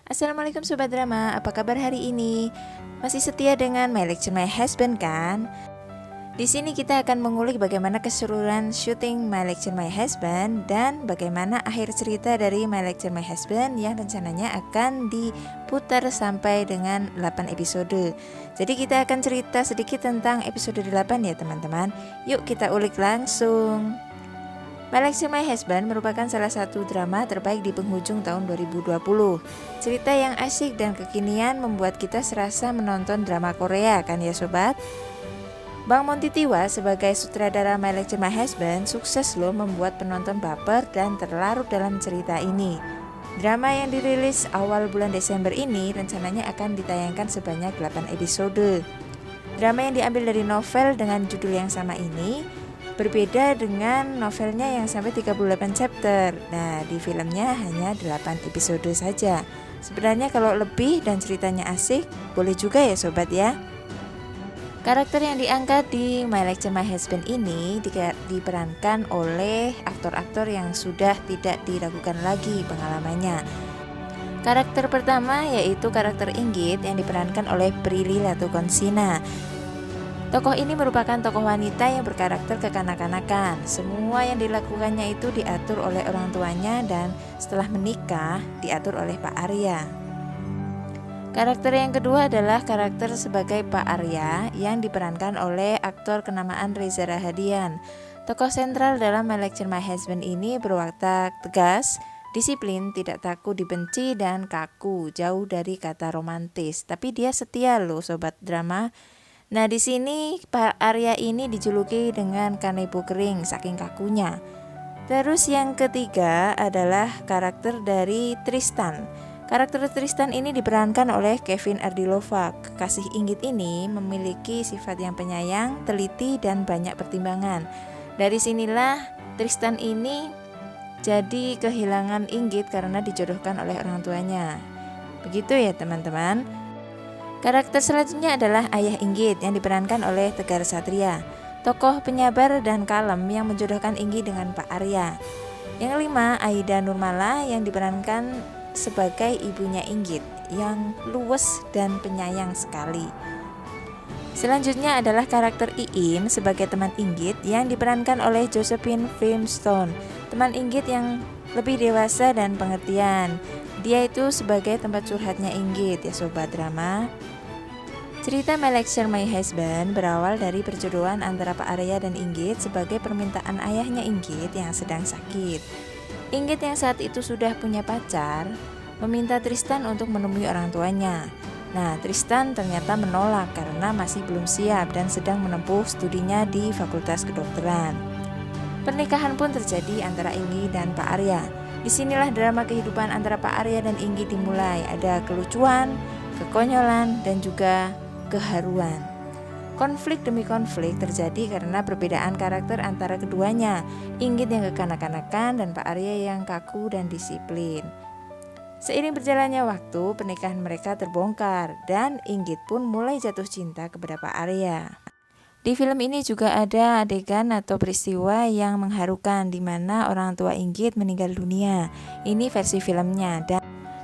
Assalamualaikum Sobat Drama, apa kabar hari ini? Masih setia dengan My Lecture My Husband kan? Di sini kita akan mengulik bagaimana keseruan syuting My Lecture My Husband dan bagaimana akhir cerita dari My Lecture My Husband yang rencananya akan diputar sampai dengan 8 episode. Jadi kita akan cerita sedikit tentang episode 8 ya teman-teman. Yuk kita ulik langsung. My Lecture My Husband merupakan salah satu drama terbaik di penghujung tahun 2020. Cerita yang asyik dan kekinian membuat kita serasa menonton drama Korea kan ya sobat? Bang Monty Tiwa sebagai sutradara My Lecture My Husband sukses loh membuat penonton baper dan terlarut dalam cerita ini. Drama yang dirilis awal bulan Desember ini rencananya akan ditayangkan sebanyak 8 episode. Drama yang diambil dari novel dengan judul yang sama ini berbeda dengan novelnya yang sampai 38 chapter. Nah, di filmnya hanya 8 episode saja. Sebenarnya kalau lebih dan ceritanya asik, boleh juga ya sobat ya. Karakter yang diangkat di My Lecture My Husband ini diperankan oleh aktor-aktor yang sudah tidak diragukan lagi pengalamannya. Karakter pertama yaitu karakter Inggit yang diperankan oleh Prilly Latukonsina. Tokoh ini merupakan tokoh wanita yang berkarakter kekanak-kanakan. Semua yang dilakukannya itu diatur oleh orang tuanya dan setelah menikah diatur oleh Pak Arya. Karakter yang kedua adalah karakter sebagai Pak Arya yang diperankan oleh aktor kenamaan Reza Rahadian. Tokoh sentral dalam My Lecture My Husband ini berwatak tegas, disiplin, tidak takut dibenci, dan kaku, jauh dari kata romantis. Tapi dia setia loh sobat drama. Nah di sini Pak Arya ini dijuluki dengan kanebo kering saking kakunya. Terus yang ketiga adalah karakter dari Tristan. Karakter Tristan ini diperankan oleh Kevin Ardilova. Kekasih Inggit ini memiliki sifat yang penyayang, teliti, dan banyak pertimbangan. Dari sinilah Tristan ini jadi kehilangan Inggit karena dijodohkan oleh orang tuanya. Begitu ya teman-teman. Karakter selanjutnya adalah Ayah Inggit yang diperankan oleh Tegar Satria, tokoh penyabar dan kalem yang menjodohkan Inggit dengan Pak Arya. Yang kelima, Aida Nurmala yang diperankan sebagai ibunya Inggit yang luwes dan penyayang sekali. Selanjutnya adalah karakter Iin sebagai teman Inggit yang diperankan oleh Josephine Filmstone, teman Inggit yang lebih dewasa dan pengertian. Dia itu sebagai tempat curhatnya Inggit ya sobat drama. Cerita My Lecture My Husband berawal dari perjodohan antara Pak Arya dan Inggit sebagai permintaan ayahnya Inggit yang sedang sakit. Inggit yang saat itu sudah punya pacar meminta Tristan untuk menemui orang tuanya. Nah, Tristan ternyata menolak karena masih belum siap dan sedang menempuh studinya di Fakultas Kedokteran. Pernikahan pun terjadi antara Inggit dan Pak Arya. Disinilah drama kehidupan antara Pak Arya dan Inggit dimulai. Ada kelucuan, kekonyolan, dan juga keharuan. Konflik demi konflik terjadi karena perbedaan karakter antara keduanya. Inggit yang kekanak-kanakan dan Pak Arya yang kaku dan disiplin. Seiring berjalannya waktu, pernikahan mereka terbongkar dan Inggit pun mulai jatuh cinta kepada Pak Arya. Di film ini juga ada adegan atau peristiwa yang mengharukan di mana orang tua Inggit meninggal dunia. Ini versi filmnya, dan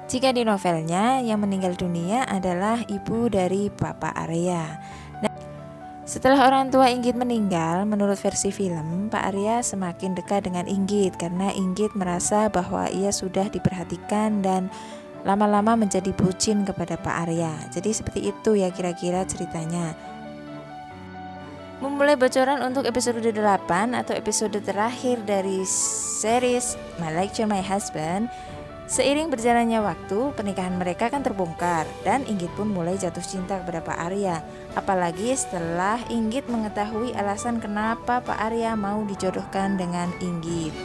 jika di novelnya yang meninggal dunia adalah ibu dari Papa Arya. Nah, setelah orang tua Inggit meninggal, menurut versi film, Pak Arya semakin dekat dengan Inggit karena Inggit merasa bahwa ia sudah diperhatikan dan lama-lama menjadi bucin kepada Pak Arya. Jadi seperti itu ya kira-kira ceritanya. Memulai bocoran untuk episode 8 atau episode terakhir dari series My Lecture My Husband. Seiring berjalannya waktu, pernikahan mereka kan terbongkar dan Inggit pun mulai jatuh cinta kepada Pak Arya. Apalagi setelah Inggit mengetahui alasan kenapa Pak Arya mau dijodohkan dengan Inggit.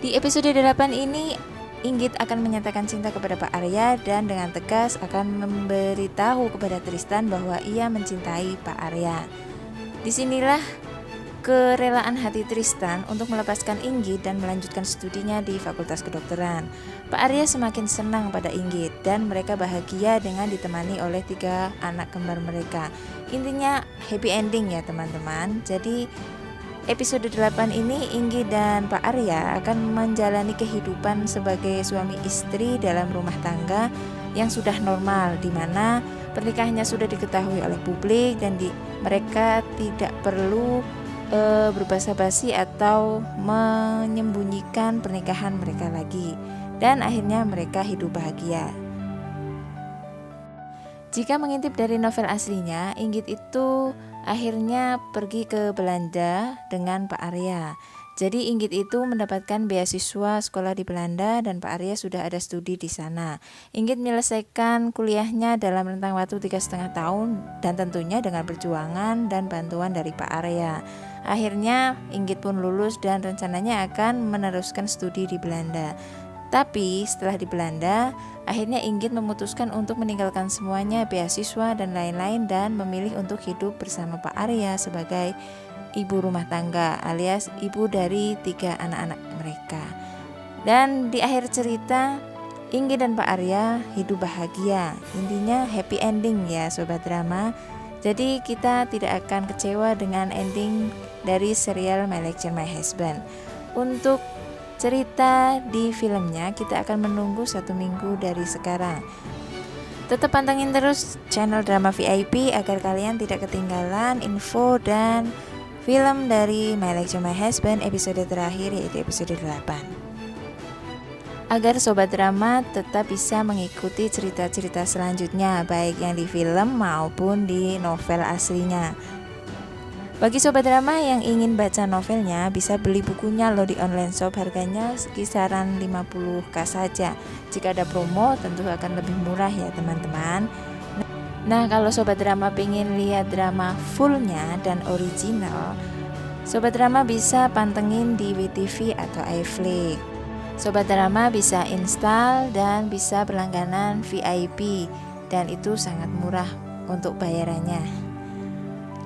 Di episode 8 ini, Inggit akan menyatakan cinta kepada Pak Arya dan dengan tegas akan memberitahu kepada Tristan bahwa ia mencintai Pak Arya. Disinilah kerelaan hati Tristan untuk melepaskan Inggit dan melanjutkan studinya di Fakultas Kedokteran. Pak Arya semakin senang pada Inggit dan mereka bahagia dengan ditemani oleh 3 anak kembar mereka. Intinya happy ending ya teman-teman. Jadi episode 8 ini Inggit dan Pak Arya akan menjalani kehidupan sebagai suami istri dalam rumah tangga yang sudah normal, di mana pernikahannya sudah diketahui oleh publik dan mereka tidak perlu berbahasa basi atau menyembunyikan pernikahan mereka lagi, dan akhirnya mereka hidup bahagia. Jika mengintip dari novel aslinya, Inggit itu akhirnya pergi ke Belanda dengan Pak Arya. Jadi Inggit itu mendapatkan beasiswa sekolah di Belanda dan Pak Arya sudah ada studi di sana. Inggit menyelesaikan kuliahnya dalam rentang waktu 3,5 tahun dan tentunya dengan perjuangan dan bantuan dari Pak Arya. Akhirnya Inggit pun lulus dan rencananya akan meneruskan studi di Belanda. Tapi setelah di Belanda, akhirnya Inggit memutuskan untuk meninggalkan semuanya, beasiswa dan lain-lain, dan memilih untuk hidup bersama Pak Arya sebagai ibu rumah tangga alias ibu dari 3 anak-anak mereka. Dan di akhir cerita, Inggit dan Pak Arya hidup bahagia. Intinya happy ending ya Sobat Drama. Jadi kita tidak akan kecewa dengan ending dari serial My Lecture My Husband. Untuk cerita di filmnya kita akan menunggu 1 minggu dari sekarang. Tetap pantengin terus channel Drama VIP agar kalian tidak ketinggalan info dan film dari My Lecture My Husband episode terakhir, yaitu episode 8. Agar Sobat Drama tetap bisa mengikuti cerita-cerita selanjutnya, baik yang di film maupun di novel aslinya. Bagi Sobat Drama yang ingin baca novelnya, bisa beli bukunya loh di online shop, harganya kisaran 50.000 saja. Jika ada promo tentu akan lebih murah ya teman-teman. Nah, kalau Sobat Drama pengen lihat drama fullnya dan original, Sobat Drama bisa pantengin di WTV atau iFlix. Sobat Drama bisa install dan bisa berlangganan VIP, dan itu sangat murah untuk bayarannya.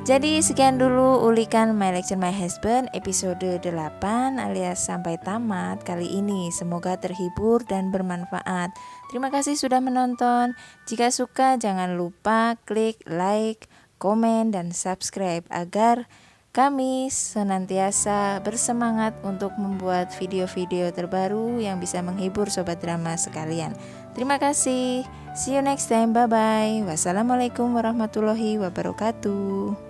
Jadi sekian dulu ulikan My Lecture My Husband episode 8 alias sampai tamat kali ini. Semoga terhibur dan bermanfaat. Terima kasih sudah menonton. Jika suka jangan lupa klik like, komen, dan subscribe agar kami senantiasa bersemangat untuk membuat video-video terbaru yang bisa menghibur Sobat Drama sekalian. Terima kasih. See you next time. Bye-bye. Wassalamualaikum warahmatullahi wabarakatuh.